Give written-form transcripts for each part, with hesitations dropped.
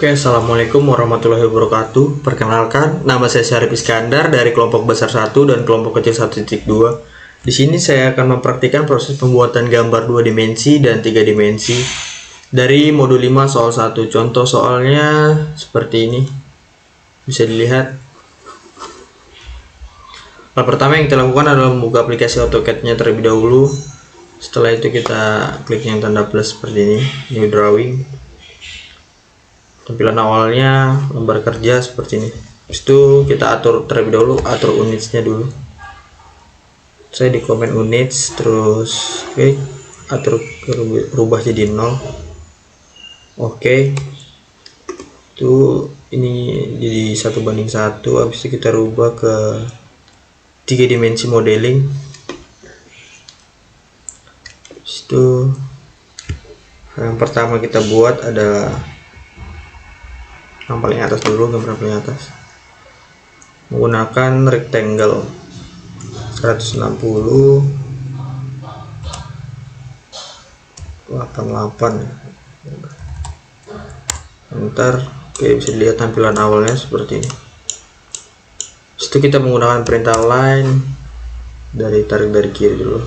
Oke, Assalamualaikum warahmatullahi wabarakatuh. Perkenalkan, nama saya Syarif Iskandar dari kelompok besar 1 dan kelompok kecil 1.2. Di sini saya akan mempraktikkan proses pembuatan gambar 2 dimensi dan 3 dimensi dari modul 5 soal 1. Contoh soalnya seperti ini. Bisa dilihat. Hal pertama yang kita lakukan adalah membuka aplikasi AutoCAD-nya terlebih dahulu. Setelah itu kita klik yang tanda plus seperti ini, New Drawing. Tampilan awalnya lembar kerja seperti ini. Itu kita atur terlebih dahulu, atur unitsnya dulu. Saya di komen units, terus oke, atur rubah jadi 0. Oke. Itu ini jadi 1:1. Habis itu kita rubah ke 3 dimensi modeling. Habis itu yang pertama kita buat adalah yang paling atas dulu, gambar paling atas, menggunakan rectangle 160 88. Ntar oke, bisa dilihat tampilan awalnya seperti ini. Setelah kita menggunakan perintah line, tarik dari kiri dulu,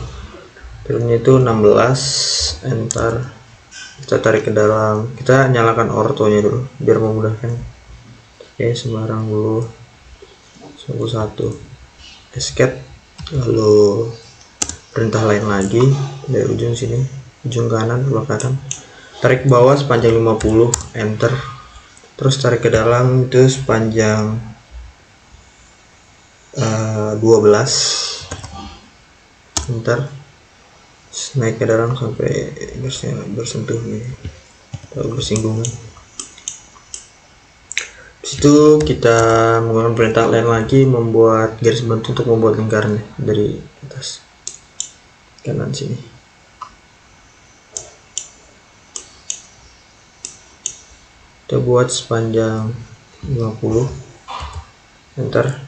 filmnya itu 16, enter. Kita tarik ke dalam, kita nyalakan ortonya dulu biar memudahkan. Oke, sembarang dulu, 1 escape, lalu perintah lain lagi dari ujung sini, ujung kanan, sebelah kanan, tarik ke bawah sepanjang 50, enter. Terus tarik ke dalam itu sepanjang 12, enter. Naik ke dalam sampai bersentuh nih, atau bersinggungan. Situ kita menggunakan perintah lain lagi, membuat garis bantu untuk membuat lingkaran dari atas kanan sini. Kita buat sepanjang 50, enter.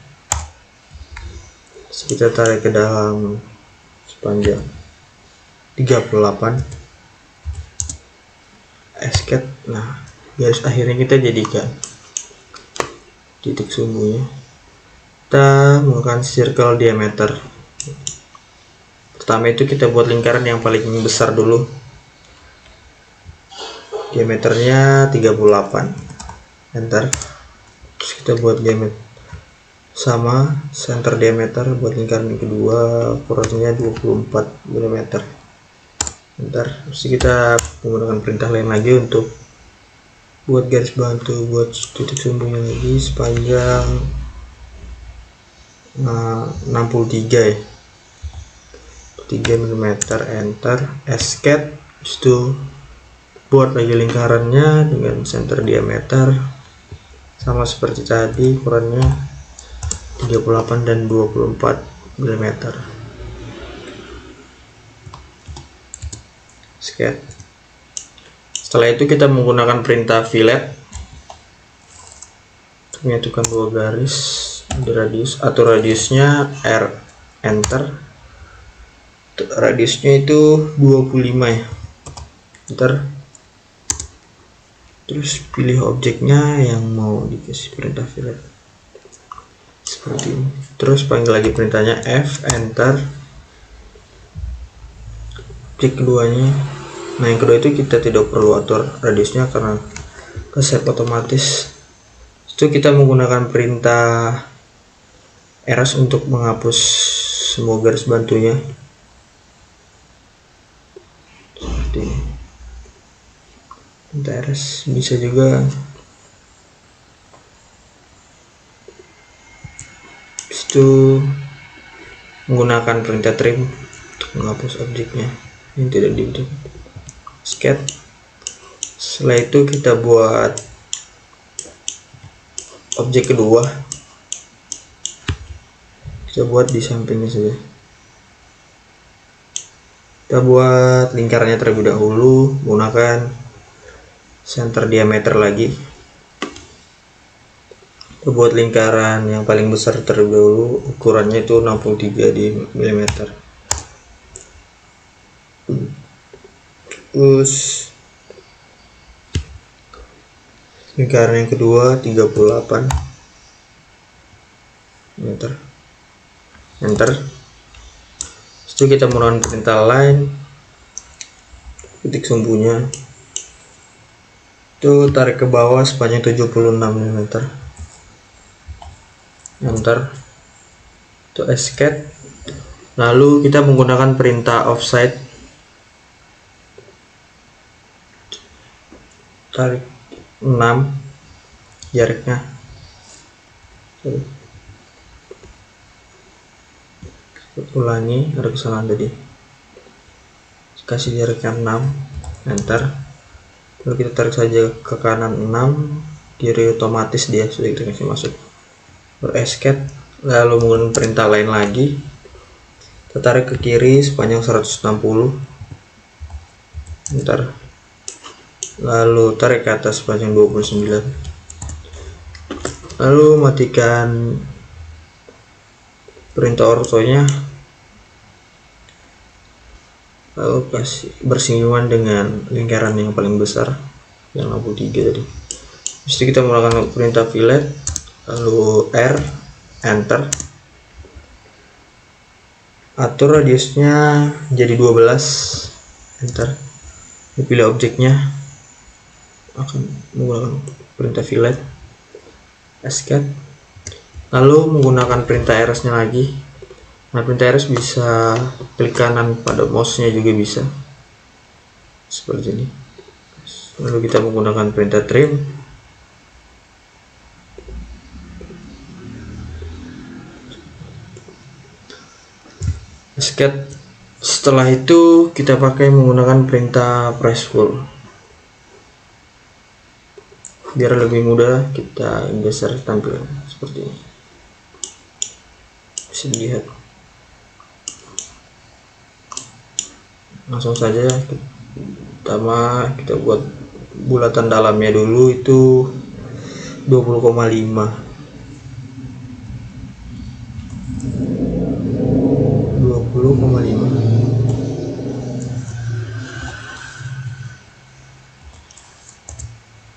Terus kita tarik ke dalam sepanjang 38, escape. Nah, garis akhirnya kita jadikan titik sumbunya. Kita menggunakan circle diameter. Pertama itu kita buat lingkaran yang paling besar dulu, diameternya 38, enter. Terus kita buat diameter sama center diameter buat lingkaran yang kedua, ukurannya 24 mm, enter. Terus kita menggunakan perintah lain lagi untuk buat garis bantu, buat titik sumbunya lagi sepanjang 63 ya, 3 mm, enter, escape. Itu buat lagi lingkarannya dengan center diameter sama seperti tadi, ukurannya 38 dan 24 mm. Sketch. Setelah itu kita menggunakan perintah fillet, menyatukan 2 garis di radius, atau radiusnya R, enter. Radiusnya itu 25 ya, enter. Terus pilih objeknya yang mau dikasih perintah fillet seperti ini. Terus panggil lagi perintahnya F, enter. Objek keduanya, nah yang kedua itu kita tidak perlu atur radiusnya karena ke save otomatis. Itu kita menggunakan perintah erase untuk menghapus semua garis bantunya seperti ini. Perintah erase bisa juga. Itu menggunakan perintah trim untuk menghapus objeknya yang tidak dibutuhkan. Sketch. Setelah itu kita buat objek kedua, kita buat di sampingnya saja. Kita buat lingkarannya terlebih dahulu menggunakan center diameter lagi. Kita buat lingkaran yang paling besar terlebih dahulu, ukurannya itu 63 di mm. Terus lingkaran yang kedua 38, enter. Setelah kita menggunakan perintah line, titik sumbunya itu tarik ke bawah sepanjang 76 mm, enter. Itu escape. Lalu kita menggunakan perintah offset, tarik 6 jaraknya, ulangi, ada kesalahan tadi, kasih jaraknya 6, enter. Lalu kita tarik saja ke kanan 6, kiri otomatis dia sudah kita kasih masuk, escape. Lalu menggunakan perintah lain lagi, kita tarik ke kiri sepanjang 160, enter. Lalu tarik ke atas sepanjang 29, lalu matikan perintah ortonya, lalu kasih bersinggungan dengan lingkaran yang paling besar yang 63 tadi. Mesti kita menggunakan perintah fillet, lalu R, enter. Atur radiusnya jadi 12, enter. Dipilih objeknya, akan menggunakan perintah fillet, escape. Lalu menggunakan perintah rs nya lagi. Nah, perintah rs bisa klik kanan pada mouse-nya juga bisa seperti ini. Lalu kita menggunakan perintah trim, escape. Setelah itu kita pakai menggunakan perintah press full, biar lebih mudah kita geser tampilan seperti ini. Bisa dilihat. Langsung saja, pertama kita buat bulatan dalamnya dulu, itu 20,5. 20,5.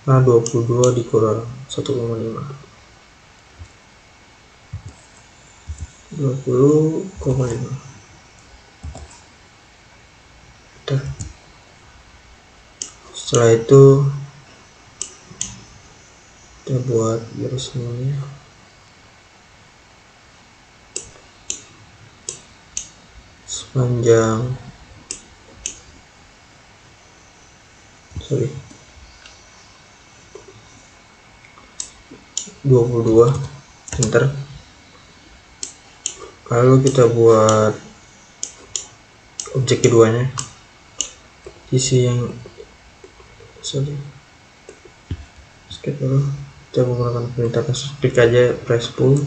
Nah, 22 dikurang 1,5. 20,5. Setelah itu kita buat garis semuanya. Sepanjang 22, enter. Lalu kita buat objek keduanya, sisi yang skip dulu. Kita menggunakan perintah klik aja, press pull.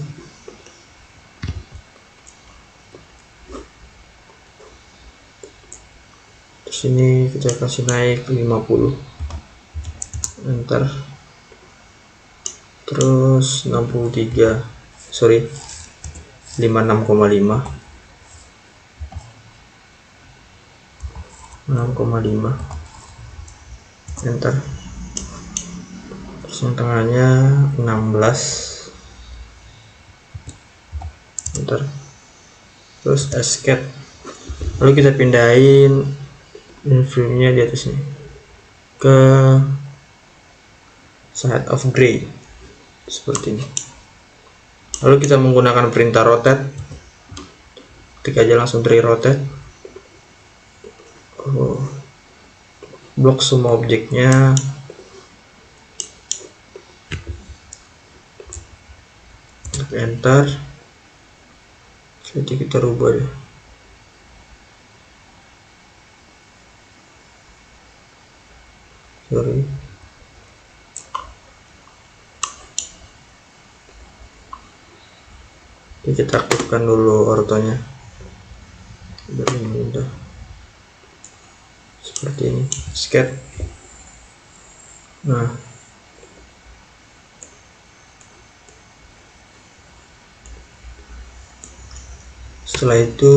Terus ini kita kasih naik 50, enter. Terus 56,5, enter. Terus yang tengahnya 16, enter. Terus escape. Lalu kita pindahin filmnya di atas ini ke side of gray seperti ini. Lalu kita menggunakan perintah rotate, klik aja langsung dari rotate. Blok semua objeknya, enter. Jadi kita rubah deh. Sorry. Kita aktifkan dulu ortonya biar mudah seperti ini. Sketch. Nah, setelah itu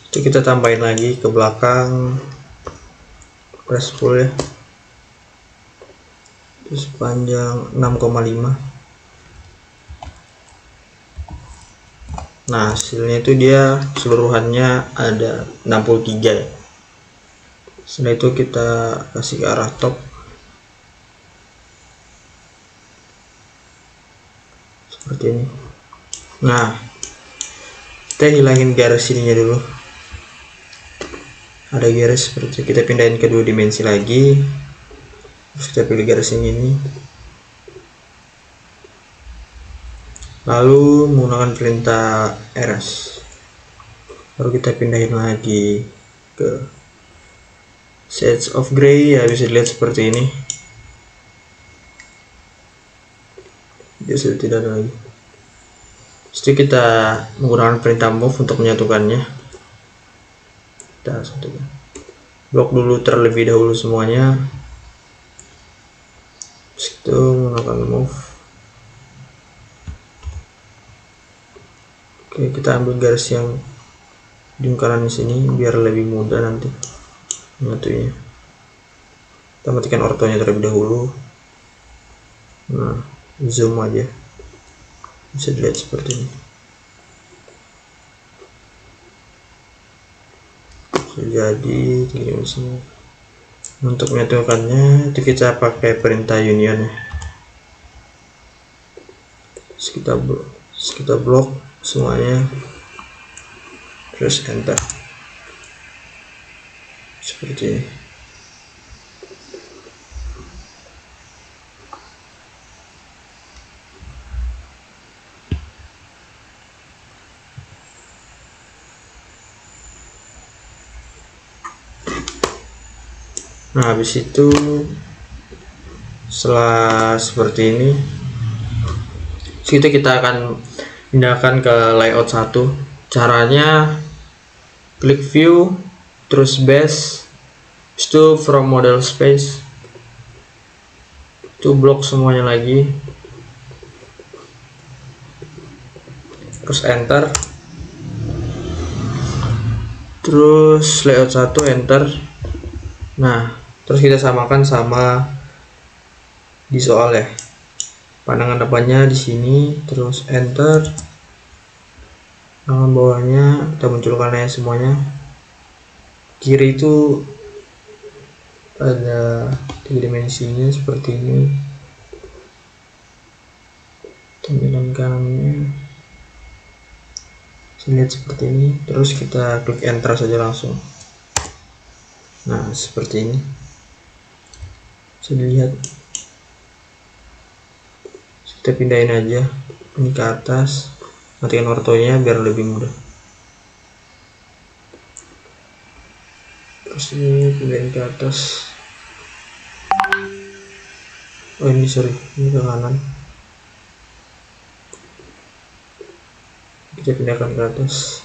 itu kita tambahin lagi ke belakang, press full ya, itu sepanjang 6,5. Nah hasilnya itu dia keseluruhannya ada 63 ya. Setelah itu kita kasih ke arah top seperti ini. Nah kita hilangin garis ininya dulu, ada garis seperti itu. Kita pindahin ke 2 dimensi lagi, terus kita pilih garis yang ini, lalu menggunakan perintah erase, baru kita pindahin lagi ke shades of gray ya, bisa dilihat seperti ini. Dia sudah tidak ada lagi. Jadi kita menggunakan perintah move untuk menyatukannya. Kita satukan, blok dulu terlebih dahulu semuanya, itu menggunakan move. Oke, kita ambil garis yang lingkaran di sini biar lebih mudah nanti menyatunya. Kita matikan ortonya terlebih dahulu. Nah, zoom aja, bisa dilihat seperti ini. Jadi untuk menyatukannya itu kita pakai perintah union ya. Kita blok semuanya, terus enter seperti ini. Nah habis itu setelah seperti ini kita akan pindahkan ke layout 1. Caranya klik view, terus base, itu from model space, itu blok semuanya lagi, terus enter, terus layout 1 enter. Nah terus kita samakan sama di soal ya, pandangan depannya di sini, terus enter, pandangan bawahnya kita munculkan ya semuanya. Kiri itu ada 3 dimensinya seperti ini, tampilan kanannya lihat seperti ini, terus kita klik enter saja langsung. Nah seperti ini bisa dilihat. Kita pindahin aja ini ke atas, matikan ortonya biar lebih mudah. Terus ini pindahin ke atas. Oh ini sorry, ini ke kanan. Kita pindahkan ke atas.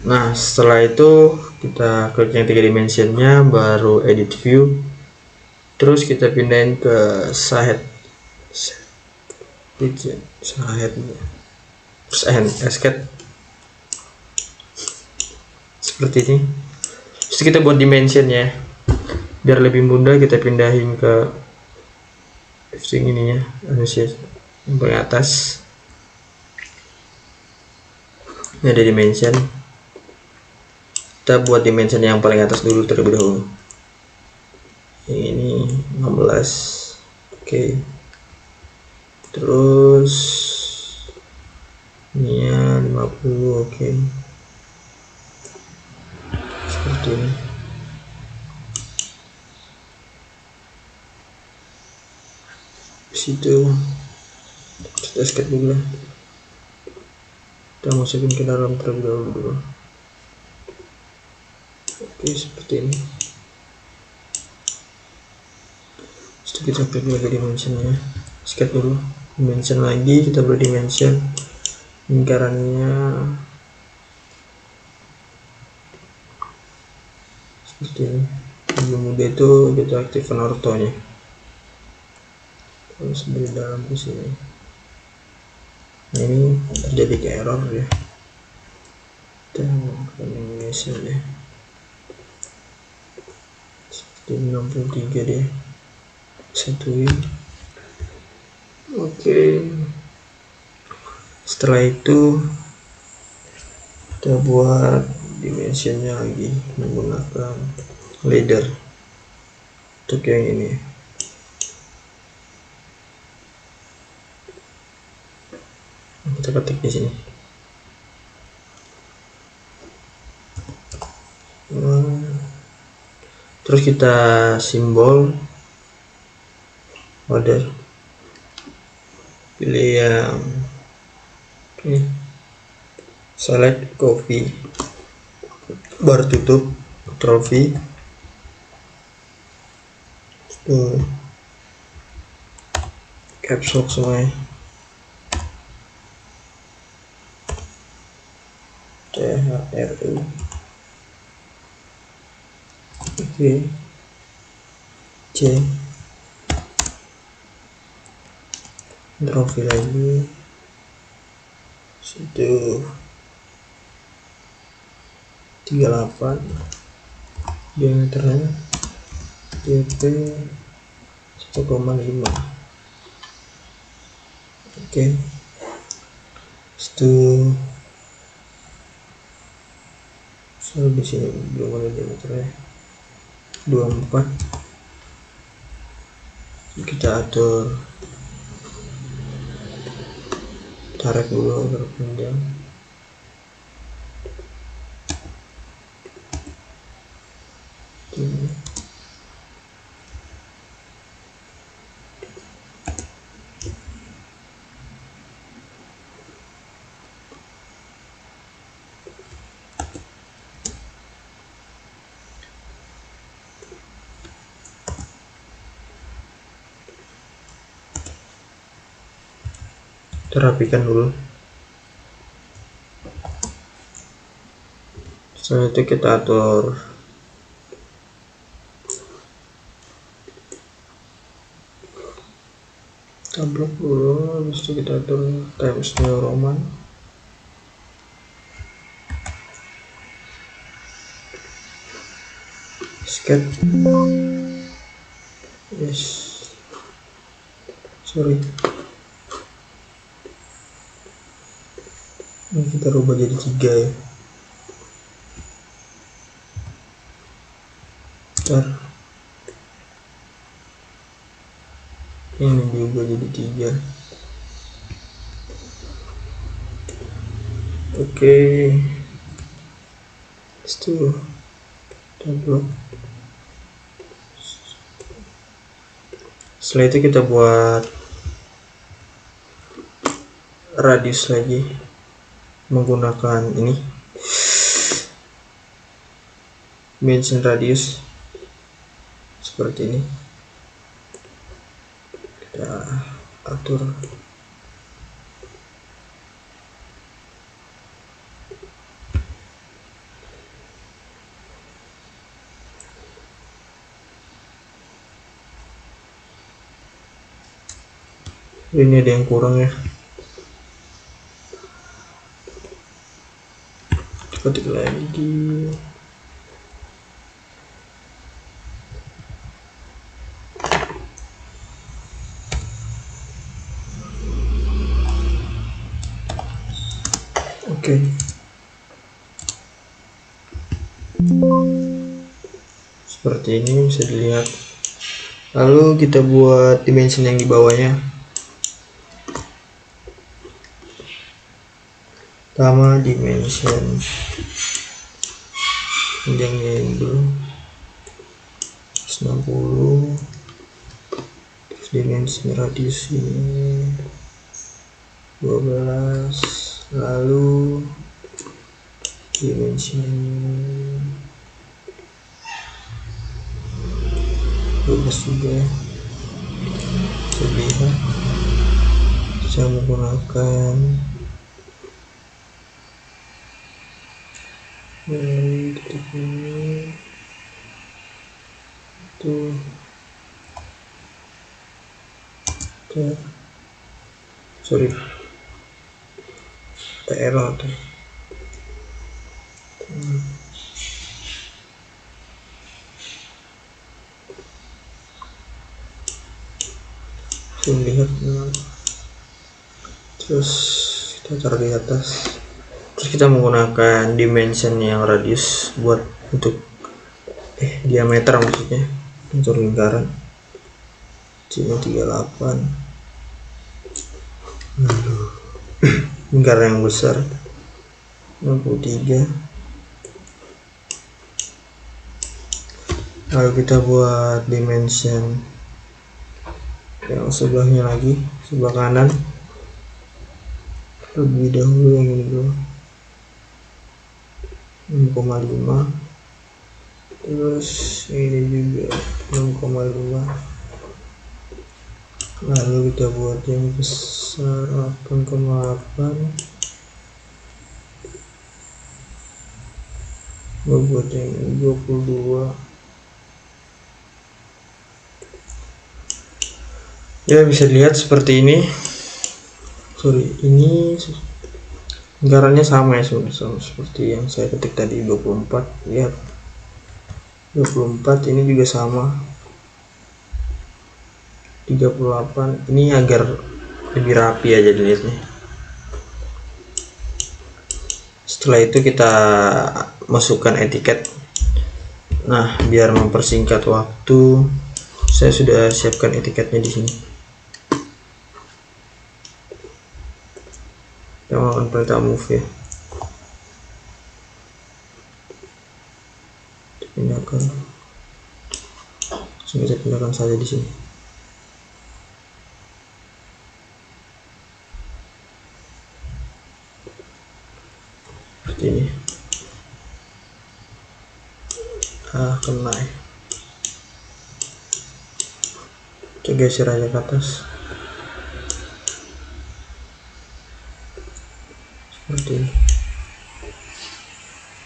Nah setelah itu kita klik yang 3 dimensionnya, baru edit view, terus kita pindahin ke side, terus escape seperti ini. Terus kita buat dimensionnya biar lebih mudah, kita pindahin ke shifting ininya, yang paling atas. Ini ada dimension, kita buat dimension yang paling atas dulu terlebih dahulu. Yang ini 16, oke. Terus ini ya 50, oke. Seperti ini. Situ kita escape dulu, kita masukin ke dalam terlebih dahulu. Oke seperti ini. Setelah kita klik lagi dimensionnya, escape dulu, dimension lagi, kita beri dimension lingkarannya seperti ini. Sebelum mudah itu kita aktifkan ortonya, terus dari dalam ke sini. Nah, ini terjadi ke error ya, kita menggunakan Indonesia deh, seperti 63 deh, satuin. Oke, setelah itu kita buat dimensionnya lagi menggunakan ladder untuk yang ini. Kita ketik di sini. Terus kita simbol order, pilih yang ini, select copy, baru tutup, Ctrl V, caps lock semuanya, THRU. Oke, C, Ctrl V lagi, situ 38, diameternya JP 1,5. Oke, situ di sini belum ada diameternya 24. Kita atur, tarik dulu agar panjang. Ini terapikan dulu. Setelah itu kita atur tablet dulu, habis itu kita atur Times New Roman, sketch, yes, sorry, ini kita rubah jadi 3 ya. Ntar ini juga jadi 3. Oke, itu tablet. Setelah itu kita buat radius lagi menggunakan ini, dimension radius seperti ini. Kita atur ini, ada yang kurang ya, ketik lagi. Oke, seperti ini bisa dilihat. Lalu kita buat dimension yang di bawahnya. Pertama dimension panjangnya dulu 60, terus dimensi radius ini 12, lalu dimensi 12 juga terlihat. Saya menggunakan titik ini, tuh sorry error tuh. Lihat, terus kita taruh di atas, terus kita menggunakan dimension yang radius buat untuk diameter, maksudnya untuk lingkaran cuma 38. lingkaran yang besar 63. lalu kita buat dimension yang sebelahnya lagi, sebelah kanan lebih dahulu yang ini dulu, 6,5, terus ini juga 6,5. lalu kita buat yang besar 8,8, buat yang 22. Ya, bisa dilihat seperti ini. Ini lingkarannya sama ya, sama seperti yang saya ketik tadi, 24. Lihat 24, ini juga sama 38. Ini agar lebih rapi aja dilihatnya. Setelah itu kita masukkan etiket. Nah, biar mempersingkat waktu, saya sudah siapkan etiketnya di sini. Kita melakukan perintah move ya. Pindahkan. Kita pindahkan saja di sini. Seperti ini. Kena ya. Kita geser aja ke atas. Seperti ini.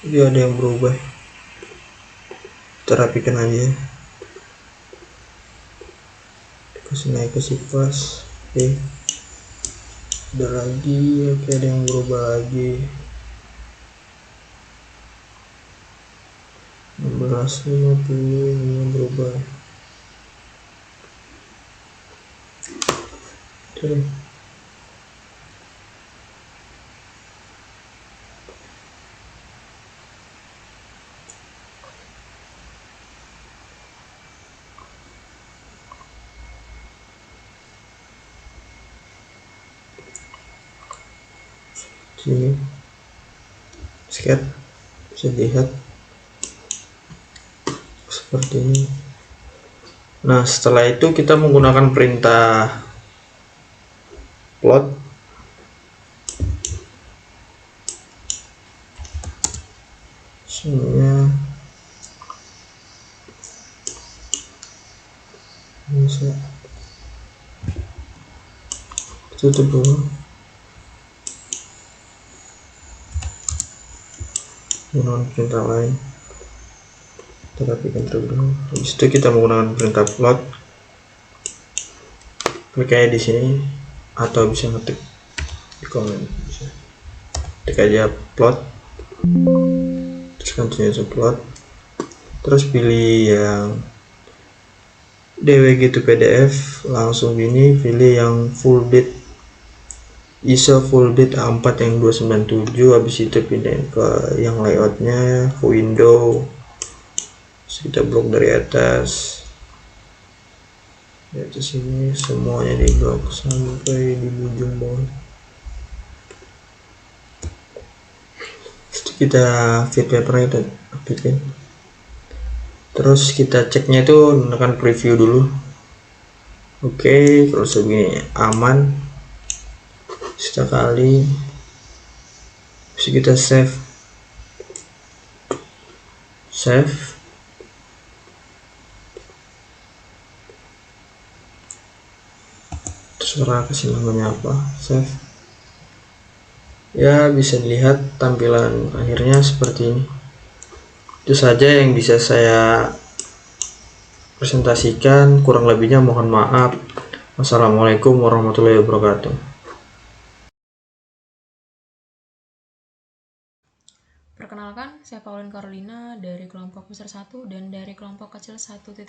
Jadi ada yang berubah. Kita rapikan aja. Kasih naik ke sipas. Oke. Ada lagi. Oke, ada yang berubah lagi. 1650 ini yang berubah. Oke. Sini sket bisa dilihat seperti ini. Nah, setelah itu kita menggunakan perintah plot. Semuanya bisa tutup dulu. Menggunakan perintah lain, kita rapikan terlebih dahulu. Habis itu kita menggunakan perintah plot. Klik aja di sini atau bisa ngetik di komen, bisa ketik aja plot, terus continue to plot, terus pilih yang DWG to PDF, langsung ini pilih yang full bit, ISO full bit A4 yang 297. Habis itu pindahin ke yang layoutnya, ke window, terus kita blok dari atas. Di sini semuanya di blok sampai di ujung bawah. Terus kita fit papernya kita aktifkan. Terus kita ceknya itu menekan preview dulu. Oke, kalau segini aman. Sekali bisa kita save terserah kasih namanya apa, save ya. Bisa dilihat tampilan akhirnya seperti ini. Itu saja yang bisa saya presentasikan. Kurang lebihnya mohon maaf. Wassalamualaikum warahmatullahi wabarakatuh. Perkenalkan, saya Pauline Carolina dari kelompok besar 1 dan dari kelompok kecil 1.2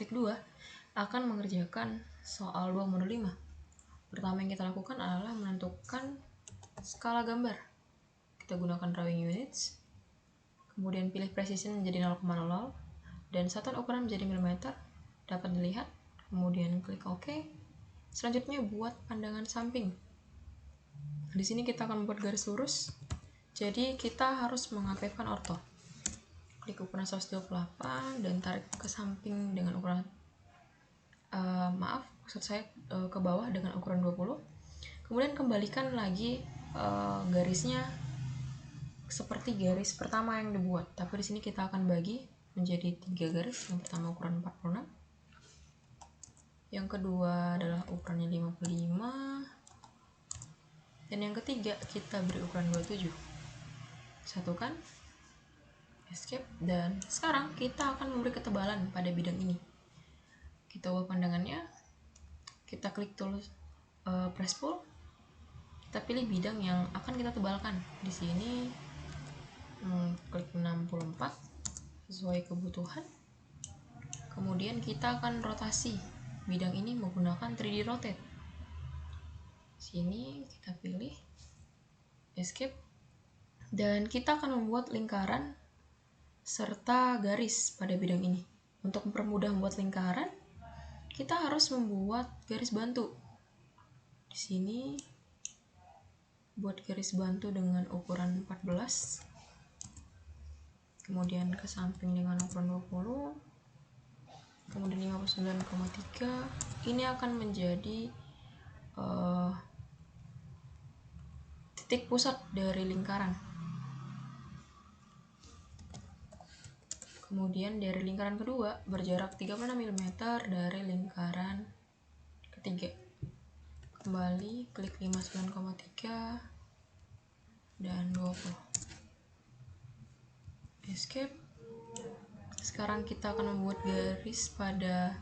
akan mengerjakan soal 2 modul 5. Pertama yang kita lakukan adalah menentukan skala gambar. Kita gunakan drawing units, kemudian pilih precision menjadi 0,00 dan satuan ukuran menjadi milimeter, dapat dilihat, kemudian klik OK. Selanjutnya buat pandangan samping. Di sini kita akan membuat garis lurus, jadi kita harus mengaktifkan ortho. Klik ukuran 128 dan tarik ke samping dengan ukuran maksud saya ke bawah dengan ukuran 20. Kemudian kembalikan lagi garisnya seperti garis pertama yang dibuat, tapi di sini kita akan bagi menjadi 3 garis. Yang pertama ukuran 46, yang kedua adalah ukurannya 55, dan yang ketiga kita beri ukuran 27. Satukan, escape, dan sekarang kita akan memberi ketebalan pada bidang ini. Kita ubah pandangannya, kita klik tool press pull, kita pilih bidang yang akan kita tebalkan. Di sini klik 64 sesuai kebutuhan. Kemudian kita akan rotasi bidang ini menggunakan 3D rotate. Sini kita pilih escape, dan kita akan membuat lingkaran serta garis pada bidang ini. Untuk mempermudah membuat lingkaran, kita harus membuat garis bantu. Di sini buat garis bantu dengan ukuran 14, kemudian ke samping dengan ukuran 20, kemudian 59,3. Ini akan menjadi titik pusat dari lingkaran. Kemudian dari lingkaran kedua berjarak 36 mm dari lingkaran ketiga. Kembali klik 59,3 dan 20. Escape. Sekarang kita akan membuat garis pada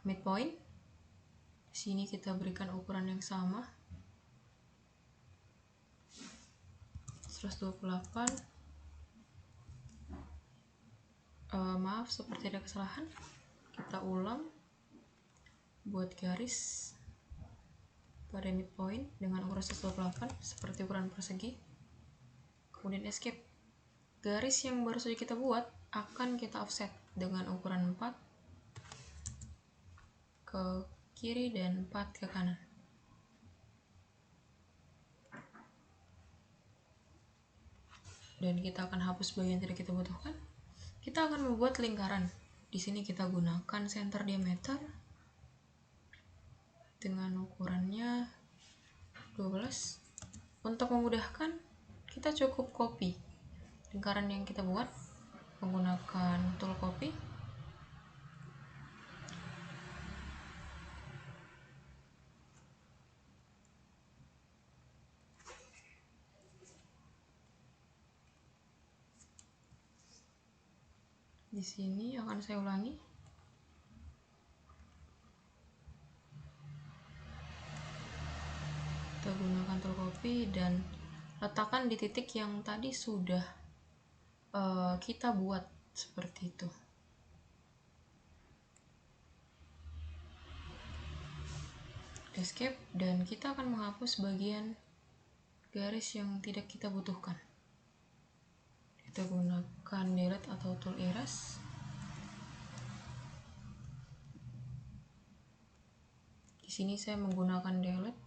midpoint. Di sini kita berikan ukuran yang sama, 128. Maaf, seperti ada kesalahan. Kita ulang, buat garis pada midpoint dengan ukuran 128 seperti ukuran persegi. Kemudian escape. Garis yang baru saja kita buat akan kita offset dengan ukuran 4 ke kiri dan 4 ke kanan. Dan kita akan hapus bagian yang tidak kita butuhkan. Kita akan membuat lingkaran. Di sini kita gunakan center diameter dengan ukurannya 12. Untuk memudahkan, kita cukup copy lingkaran yang kita buat menggunakan tool copy. Di sini akan saya ulangi. Kita gunakan tool copy dan letakkan di titik yang tadi sudah kita buat seperti itu. Escape, dan kita akan menghapus bagian garis yang tidak kita butuhkan. Kita gunakan delete atau tool erase. Di sini saya menggunakan delete.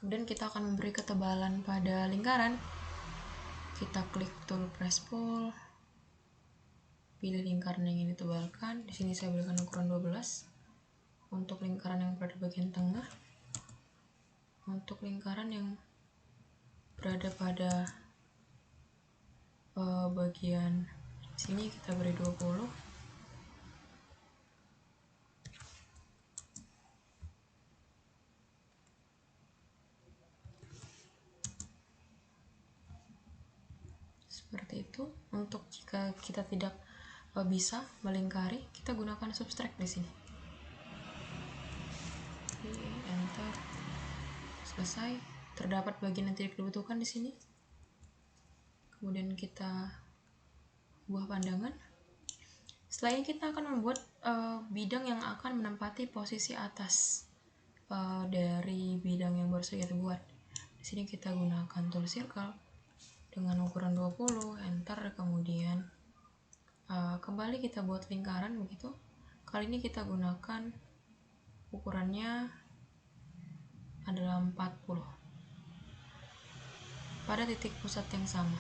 Kemudian kita akan memberi ketebalan pada lingkaran. Kita klik tool press pull, pilih lingkaran yang ingin ditebalkan. Di sini saya berikan ukuran 12 untuk lingkaran yang berada bagian tengah. Untuk lingkaran yang berada pada bagian sini kita beri 20. Seperti itu. Untuk jika kita tidak bisa melingkari, kita gunakan subtract di sini. Oke, enter. Selesai. Terdapat bagian yang tidak dibutuhkan di sini. Kemudian kita ubah pandangan. Setelah ini kita akan membuat bidang yang akan menempati posisi atas dari bidang yang baru saja kita buat. Di sini kita gunakan tool circle dengan ukuran 20, enter, kemudian kembali kita buat lingkaran begitu. Kali ini kita gunakan ukurannya adalah 40 pada titik pusat yang sama.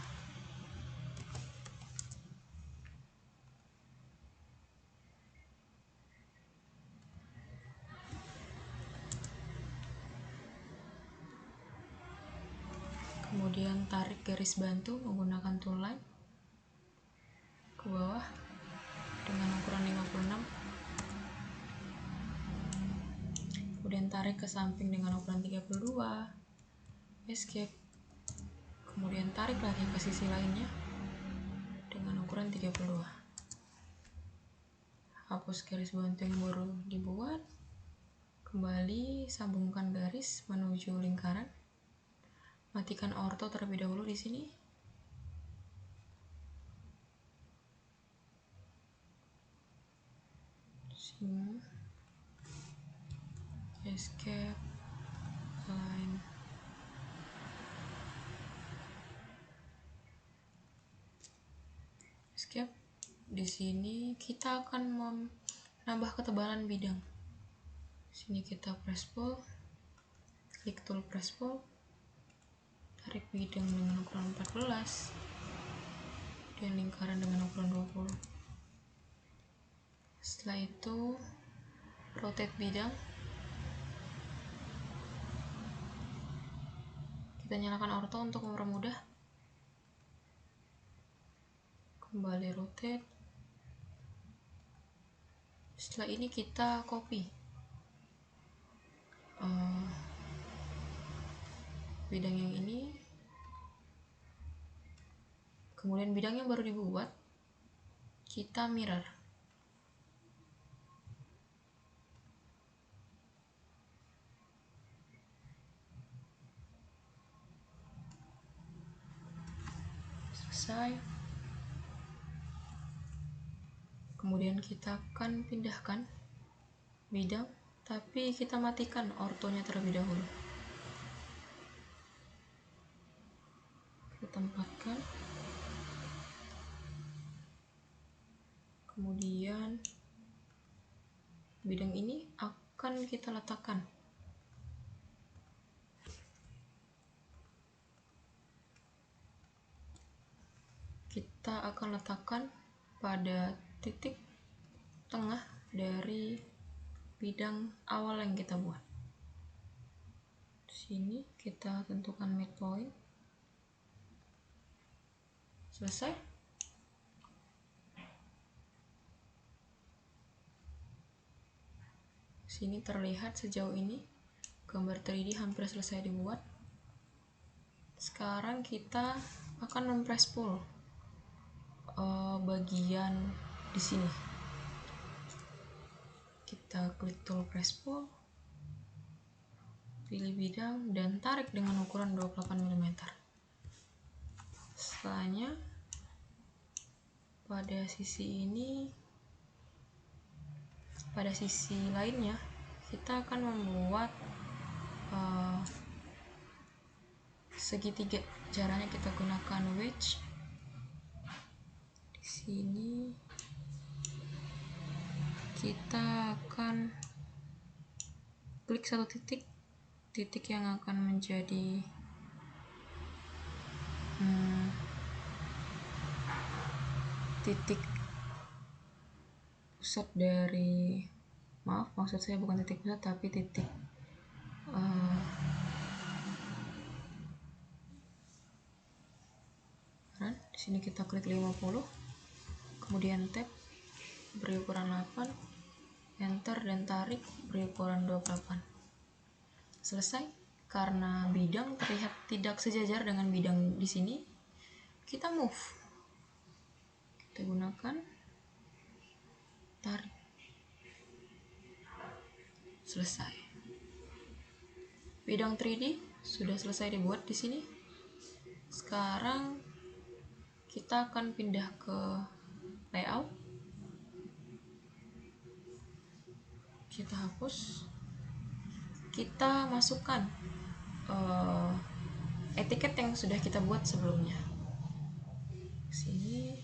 Kemudian tarik garis bantu menggunakan tool line ke bawah dengan ukuran 56. Kemudian tarik ke samping dengan ukuran 32. Escape. Kemudian tarik lagi ke sisi lainnya dengan ukuran 32. Hapus garis bantu yang baru dibuat. Kembali sambungkan garis menuju lingkaran. Matikan orto terlebih dahulu di sini. Sini. Escape. Line. Escape. Di sini kita akan menambah ketebalan bidang. Sini kita press pull. Klik tool press pull. Tarik bidang dengan ukuran 14 dan lingkaran dengan ukuran 20. Setelah itu rotate bidang. Kita nyalakan orto untuk mempermudah. Kembali rotate. Setelah ini kita copy bidang yang ini. Kemudian bidang yang baru dibuat kita mirror. Selesai. Kemudian kita akan pindahkan bidang, tapi kita matikan ortonya terlebih dahulu. Kita tempatkan. Kemudian bidang ini akan kita letakkan pada titik tengah dari bidang awal yang kita buat. Di sini kita tentukan midpoint. Selesai. Sini terlihat sejauh ini gambar 3D hampir selesai dibuat. Sekarang kita akan mempress pull bagian di sini. Kita klik tool press pull, pilih bidang dan tarik dengan ukuran 28 mm. Setelahnya pada sisi ini, pada sisi lainnya kita akan membuat segitiga. Caranya kita gunakan wedge. Di sini kita akan klik satu titik yang akan menjadi titik pusat dari, maksud saya bukan titik pusat tapi titik di sini kita klik 50, kemudian tab, beri ukuran 8, enter dan tarik, beri ukuran 28. Selesai. Karena bidang terlihat tidak sejajar dengan bidang di sini, kita move kita gunakan tarik. Selesai. Bidang 3D sudah selesai dibuat di sini. Sekarang kita akan pindah ke layout. Kita hapus. Kita masukkan etiket yang sudah kita buat sebelumnya. Sini.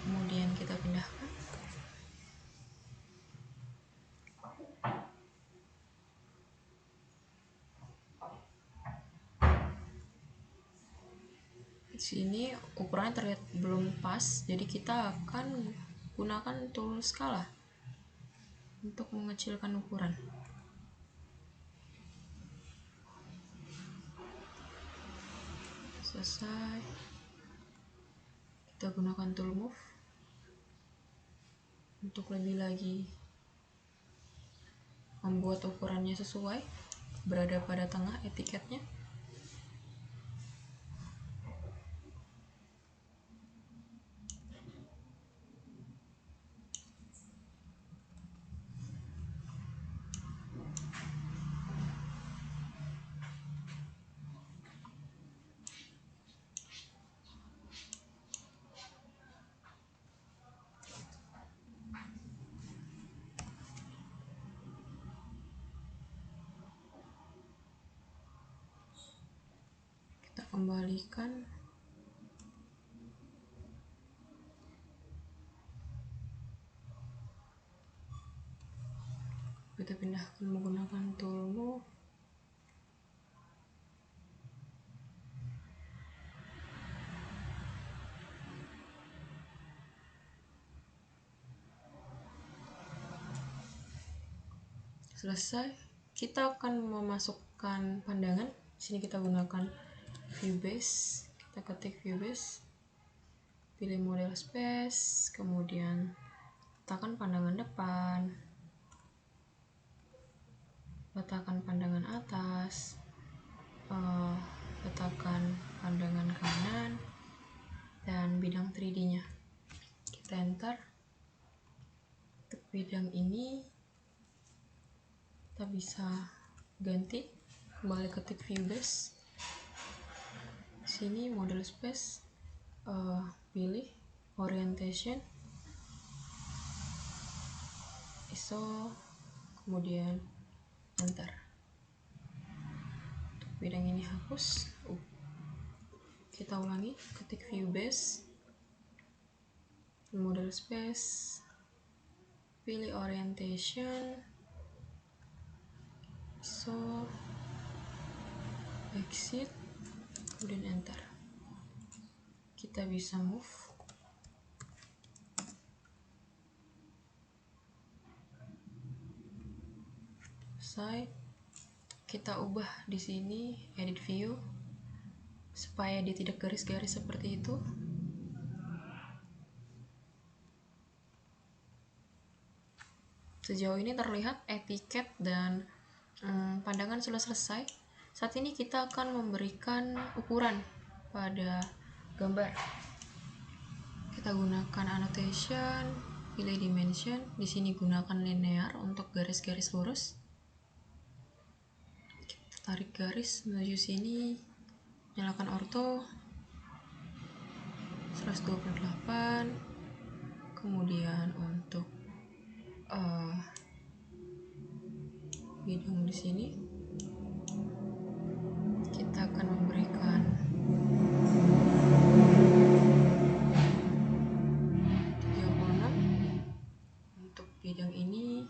Kemudian kita pindahkan. Di sini ukurannya terlihat belum pas, jadi kita akan gunakan tool skala untuk mengecilkan ukuran. Selesai. Kita gunakan tool move untuk lebih lagi membuat ukurannya sesuai, berada pada tengah etiketnya. Kita kembalikan. Kita pindahkan menggunakan tool move. Selesai. Kita akan memasukkan pandangan. Di sini kita gunakan view base. Kita ketik view base. Pilih model space, kemudian letakkan pandangan depan, letakkan pandangan atas, letakkan pandangan kanan, dan bidang 3D-nya. Kita enter. Untuk bidang ini kita bisa ganti, kembali ketik view base. Sini model space, pilih orientation, ISO, kemudian enter. Untuk bidang ini hapus. Kita ulangi, ketik view base, model space, pilih orientation, ISO, exit, kemudian enter. Kita bisa move. Selesai. Kita ubah di sini edit view supaya dia tidak garis-garis seperti itu. Sejauh ini terlihat etiket dan pandangan sudah selesai. Saat ini kita akan memberikan ukuran pada gambar. Kita gunakan annotation, pilih dimension. Di sini gunakan linear untuk garis-garis lurus. Kita tarik garis menuju sini. Nyalakan ortho 128. Kemudian untuk bidang di sini kita akan memberikan 36. Untuk bidang ini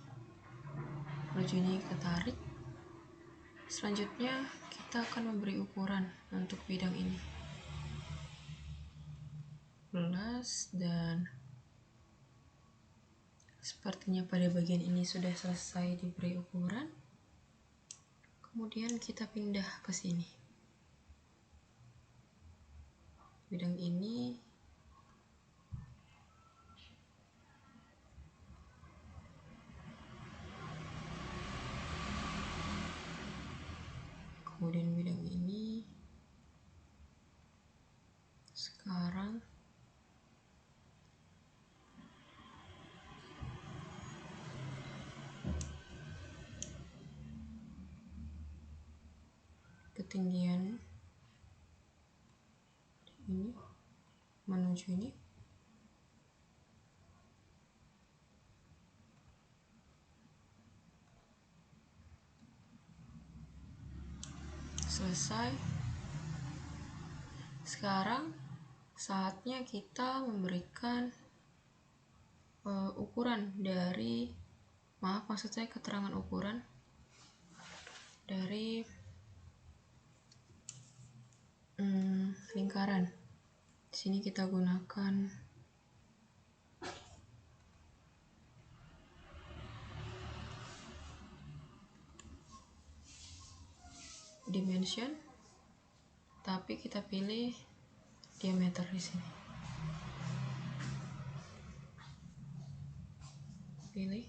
menuju ini kita tarik. Selanjutnya kita akan memberi ukuran untuk bidang ini 11, dan sepertinya pada bagian ini sudah selesai diberi ukuran. Kemudian kita pindah ke sini. Bidang ini kemudian ketinggian ini menuju ini. Selesai. Sekarang saatnya kita memberikan ukuran dari, maksud saya keterangan ukuran dari lingkaran. Di sini kita gunakan dimension, tapi kita pilih diameter di sini. Pilih.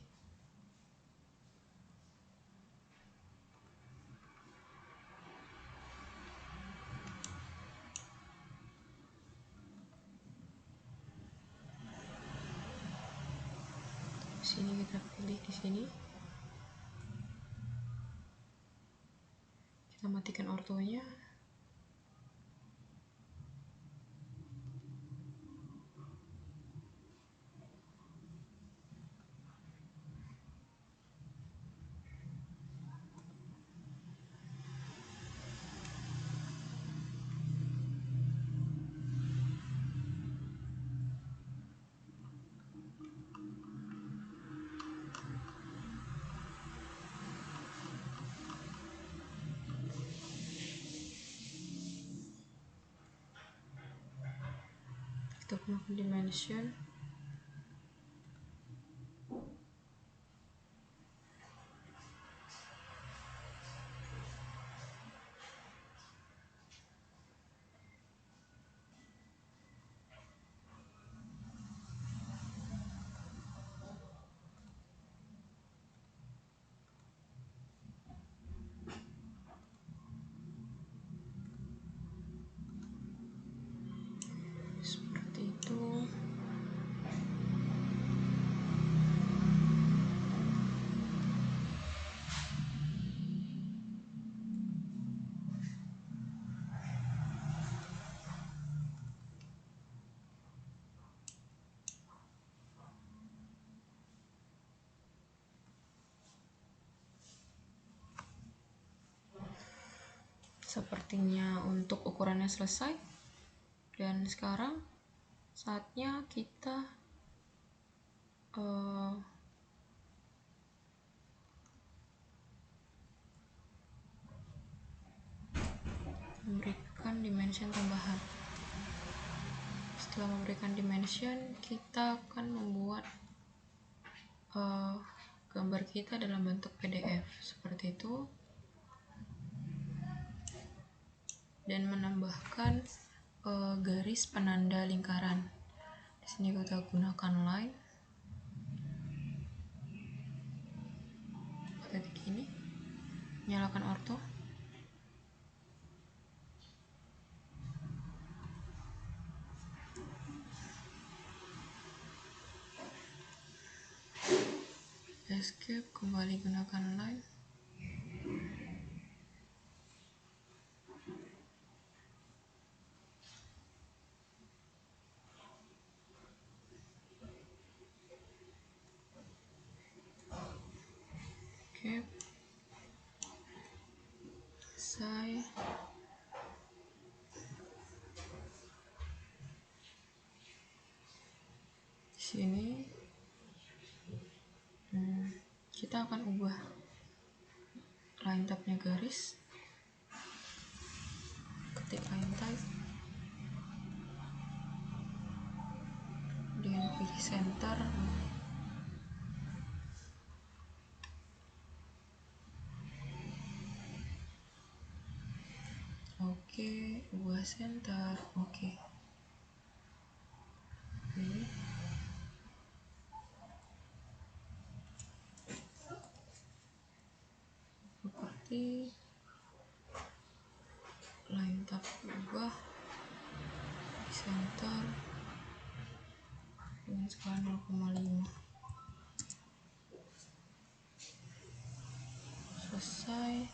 Di sini kita pilih di sini. Kita matikan ortonya. Kita gunakan dimension. Seperti itu. Sepertinya untuk ukurannya selesai. Dan sekarang saatnya kita memberikan dimension tambahan. Setelah memberikan dimension, kita akan membuat gambar kita dalam bentuk PDF seperti itu, dan menambahkan garis penanda lingkaran. Di sini kita gunakan line titik ini. Nyalakan orto. Escape, kembali gunakan line. Oke. Selesai. Di sini kita akan ubah line type-nya garis. Ketik line type, dengan pilih center. Oke, ubah center. Oke. Ini seperti line tab, ubah di center dengan skala 0,5. Selesai.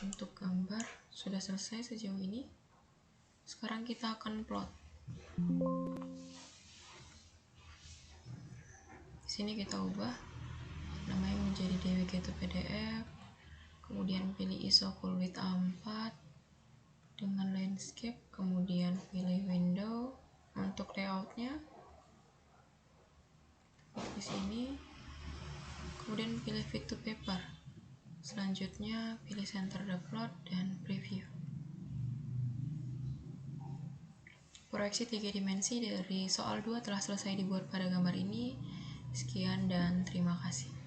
Untuk gambar sudah selesai sejauh ini. Sekarang kita akan plot. Di sini kita ubah namanya menjadi dwg to pdf, kemudian pilih ISO full width A4 dengan landscape, kemudian pilih window. Untuk layoutnya di sini, kemudian pilih fit to paper. Selanjutnya pilih center the plot dan preview. Proyeksi 3 dimensi dari soal 2 telah selesai dibuat pada gambar ini. Sekian dan terima kasih.